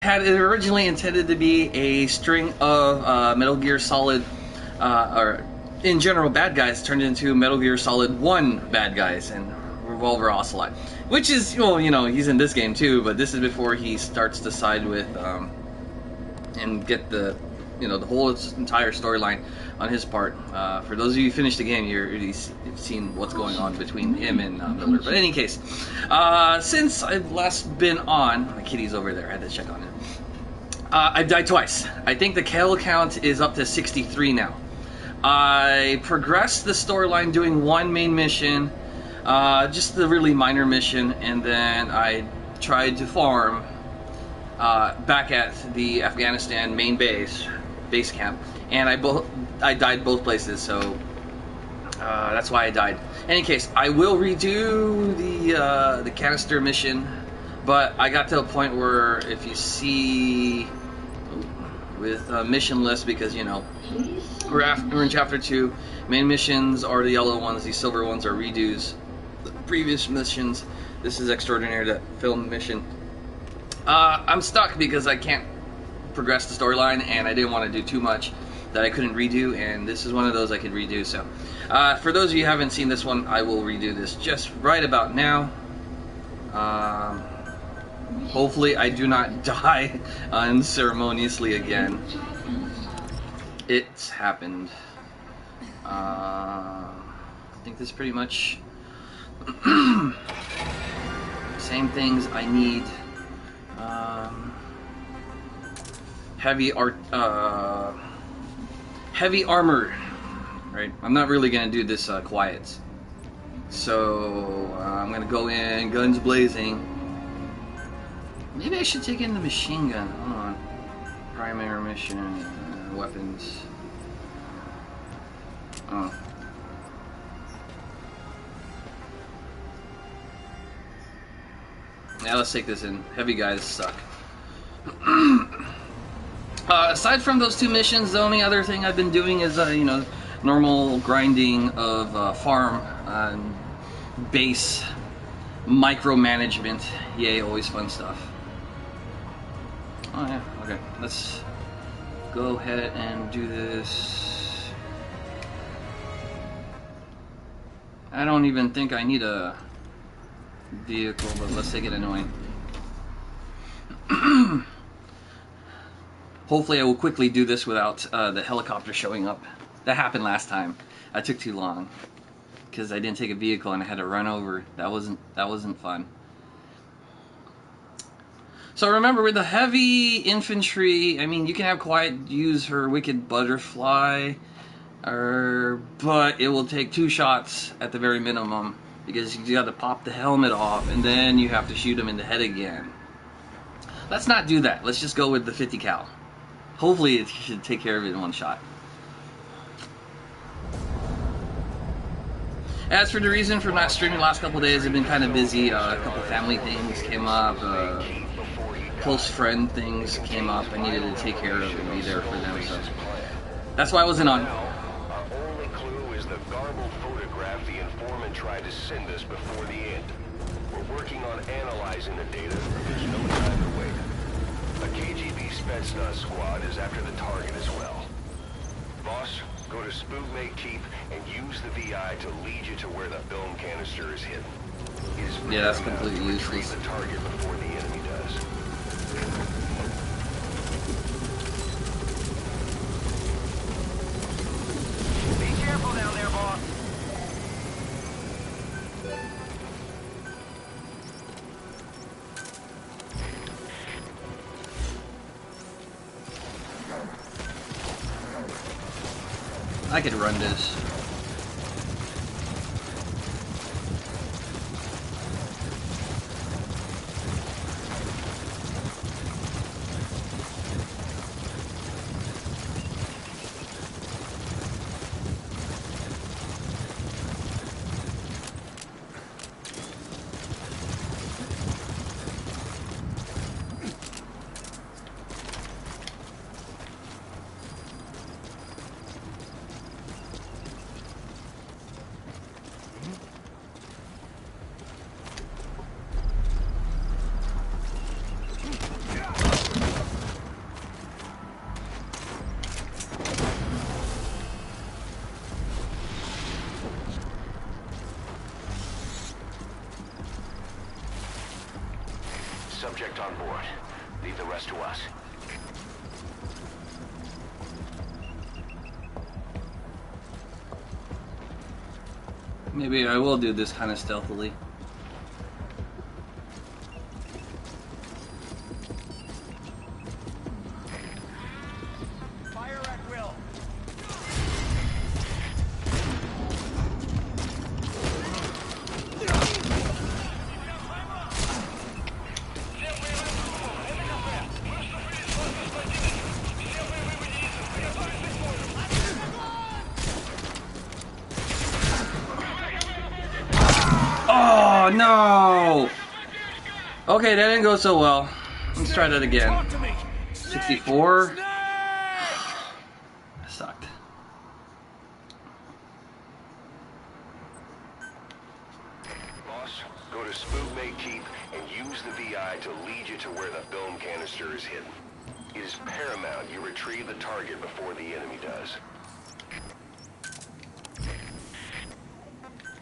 had it originally intended to be a string of Metal Gear Solid, or in general bad guys, turned into Metal Gear Solid 1 bad guys and Revolver Ocelot. Which is, well, you know, he's in this game too, but this is before he starts to side with, and get the, you know, the whole entire storyline on his part. For those of you who finished the game, you've seen what's going on between him and Miller. But in any case, since I've last been on, my kitty's over there, I had to check on him. I've died twice. I think the kill count is up to 63 now. I progressed the storyline doing one main mission, just the really minor mission, and then I tried to farm back at the Afghanistan main base camp, and I died both places, so that's why I died. In any case, I will redo the canister mission, but I got to a point where if you see with mission list, because you know we're in chapter 2, main missions are the yellow ones, the silver ones are redos. The previous missions, this is extraordinary, that film mission. I'm stuck because I can't progress the storyline, and I didn't want to do too much that I couldn't redo, and this is one of those I could redo. So for those of you who haven't seen this one, I will redo this just right about now. Hopefully I do not die unceremoniously again. It's happened. I think this is pretty much same things I need. Heavy armor, right? I'm not really gonna do this quiet, so I'm gonna go in guns blazing. Maybe I should take in the machine gun. Hold on. Primary mission, weapons. Oh. Yeah, let's take this in. Heavy guys suck. Aside from those two missions, the only other thing I've been doing is, you know, normal grinding of farm, base, micromanagement. Yay, always fun stuff. Oh yeah, okay. Let's go ahead and do this. I don't even think I need a vehicle, but let's take it anyway. Hopefully I will quickly do this without the helicopter showing up. That happened last time. I took too long because I didn't take a vehicle and I had to run over. That wasn't fun. So remember, with the heavy infantry, I mean, you can have Quiet use her Wicked Butterfly, but it will take 2 shots at the very minimum, because you got to pop the helmet off and then you have to shoot him in the head again. Let's not do that. Let's just go with the 50 cal. Hopefully it should take care of it in 1 shot. As for the reason for not streaming the last couple days, I've been kind of busy. A couple family things came up, close friend things came up. I needed to take care of and be there for them, so that's why I wasn't on. Our only clue is the garbled photograph the informant tried to send us before the end. We're working on analyzing the data. There's no time to wait. A KGB Spetsnaz squad is after the target as well. Boss, go to Spookmate Keep and use the VI to lead you to where the film canister is hidden. Yeah, that's completely useless. Retrieve the target before the enemy does. Be careful down there, boss. I could run this. left on board. Leave the rest to us. Maybe I will do this kind of stealthily. Fire at will. Oh no! Okay, that didn't go so well. Let's try that again. 64? Sucked. Boss, go to Spook May Keep and use the VI to lead you to where the film canister is hidden. It is paramount you retrieve the target before the enemy does.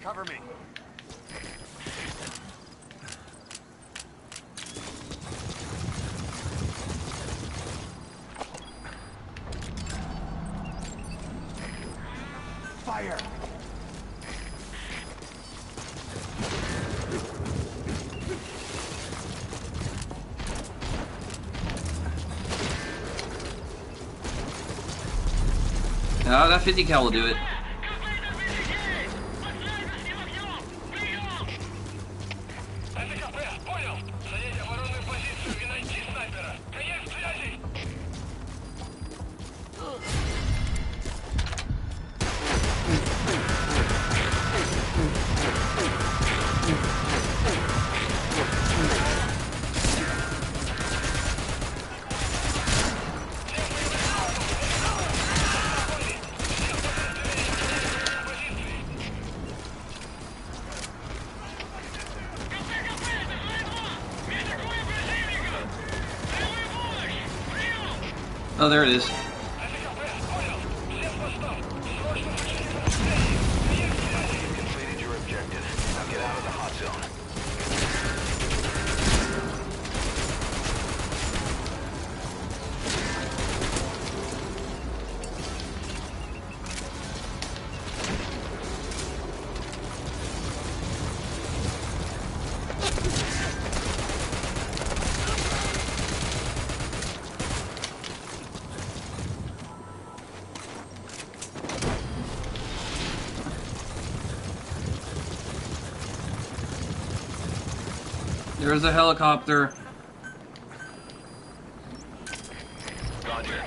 Cover me. Fire! No, that 50 cal will do it. Oh, there it is. Completed your objective. Now get out of the hot zone. There's a helicopter. Roger.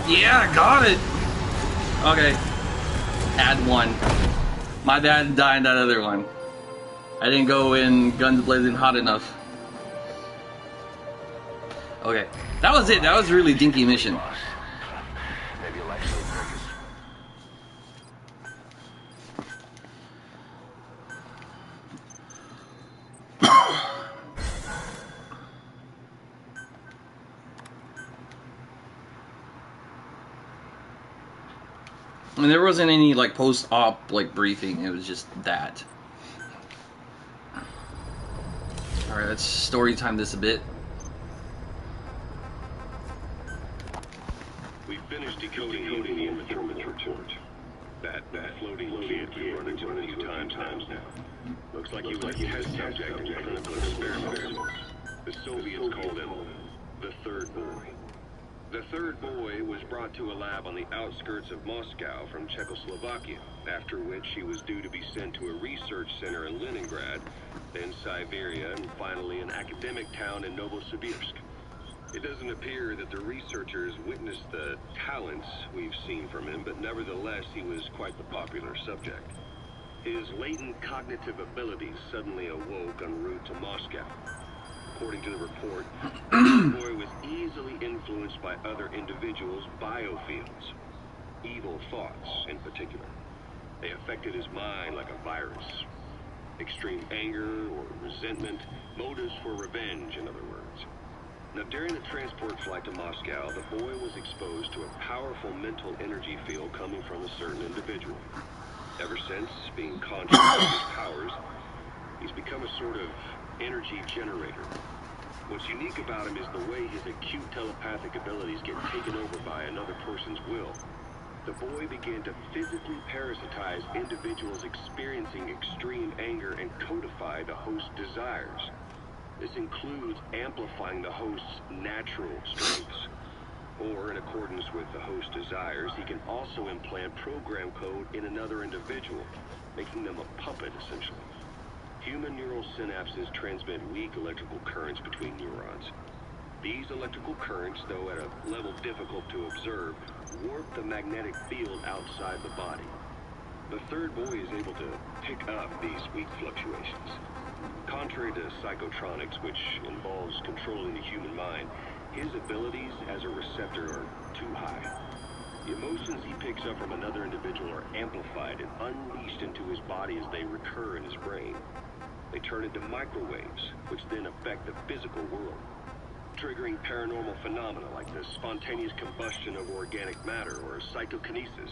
Yeah, I got it! Okay. Add one. My dad died in that other one. I didn't go in guns blazing hot enough. Okay. That was it. That was a really dinky mission. Maybe a lifesaver. And there wasn't any like post-op like briefing. It was just that. All right, let's story time this a bit. We finished decoding the informant's report. That floating kid we've run into a few times now. Looks like he was a test subject in clinical experiments. The Soviets called him the Third Boy. The Third Boy was brought to a lab on the outskirts of Moscow from Czechoslovakia, after which he was due to be sent to a research center in Leningrad, then Siberia, and finally an academic town in Novosibirsk. It doesn't appear that the researchers witnessed the talents we've seen from him, but nevertheless he was quite the popular subject. His latent cognitive abilities suddenly awoke en route to Moscow. According to the report, the boy was easily influenced by other individuals' biofields, evil thoughts in particular. They affected his mind like a virus. Extreme anger or resentment, motives for revenge, in other words. Now, during the transport flight to Moscow, the boy was exposed to a powerful mental energy field coming from a certain individual. Ever since, being conscious of his powers, he's become a sort of energy generator. What's unique about him is the way his acute telepathic abilities get taken over by another person's will. The boy began to physically parasitize individuals experiencing extreme anger and codify the host's desires. This includes amplifying the host's natural strengths. Or, in accordance with the host's desires, he can also implant program code in another individual, making them a puppet, essentially. Human neural synapses transmit weak electrical currents between neurons. These electrical currents, though at a level difficult to observe, warp the magnetic field outside the body. The Third Boy is able to pick up these weak fluctuations. Contrary to psychotronics, which involves controlling the human mind, his abilities as a receptor are too high. The emotions he picks up from another individual are amplified and unleashed into his body as they recur in his brain. They turn into microwaves, which then affect the physical world, triggering paranormal phenomena like the spontaneous combustion of organic matter or psychokinesis,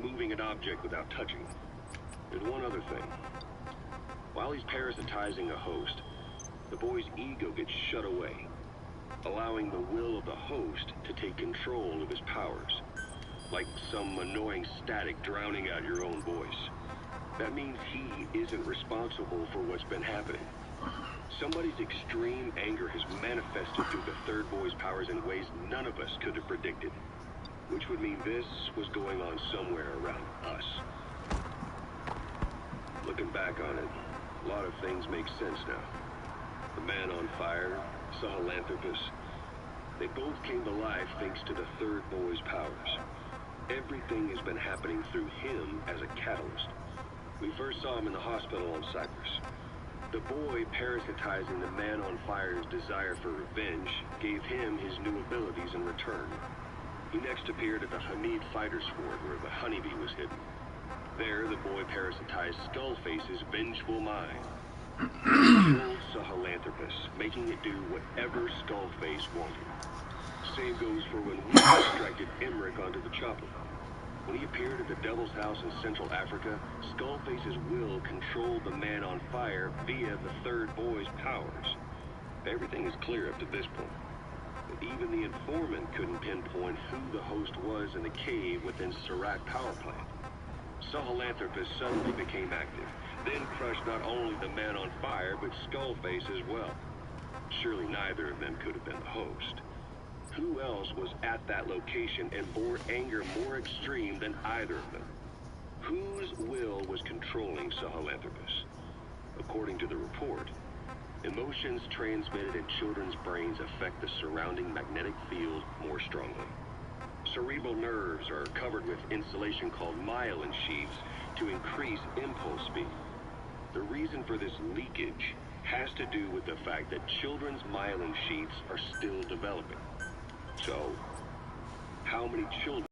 moving an object without touching it. There's one other thing. While he's parasitizing a host, the boy's ego gets shut away, allowing the will of the host to take control of his powers, like some annoying static drowning out your own voice. That means he isn't responsible for what's been happening. Somebody's extreme anger has manifested through the Third Boy's powers in ways none of us could have predicted, which would mean this was going on somewhere around us. Looking back on it, a lot of things make sense now. The man on fire, Sahelanthropus, they both came to life thanks to the Third Boy's powers. Everything has been happening through him as a catalyst. We first saw him in the hospital on Cyprus. The boy parasitizing the man on fire's desire for revenge gave him his new abilities in return. He next appeared at the Hamid Fighter's Fort where the honeybee was hidden. There, the boy parasitized Skullface's vengeful mind. He controlled Sahelanthropus, making it do whatever Skullface wanted. Same goes for when we extracted Emmerich onto the chopper. When he appeared at the Devil's House in Central Africa, Skullface's will controlled the man on fire via the Third Boy's powers. Everything is clear up to this point. But even the informant couldn't pinpoint who the host was in the cave within Serac power plant. Sahelanthropus suddenly became active, then crushed not only the man on fire, but Skullface as well. Surely neither of them could have been the host. Who else was at that location and bore anger more extreme than either of them? Whose will was controlling Sahelanthropus? According to the report, emotions transmitted in children's brains affect the surrounding magnetic field more strongly. Cerebral nerves are covered with insulation called myelin sheaths to increase impulse speed. The reason for this leakage has to do with the fact that children's myelin sheaths are still developing. So, how many children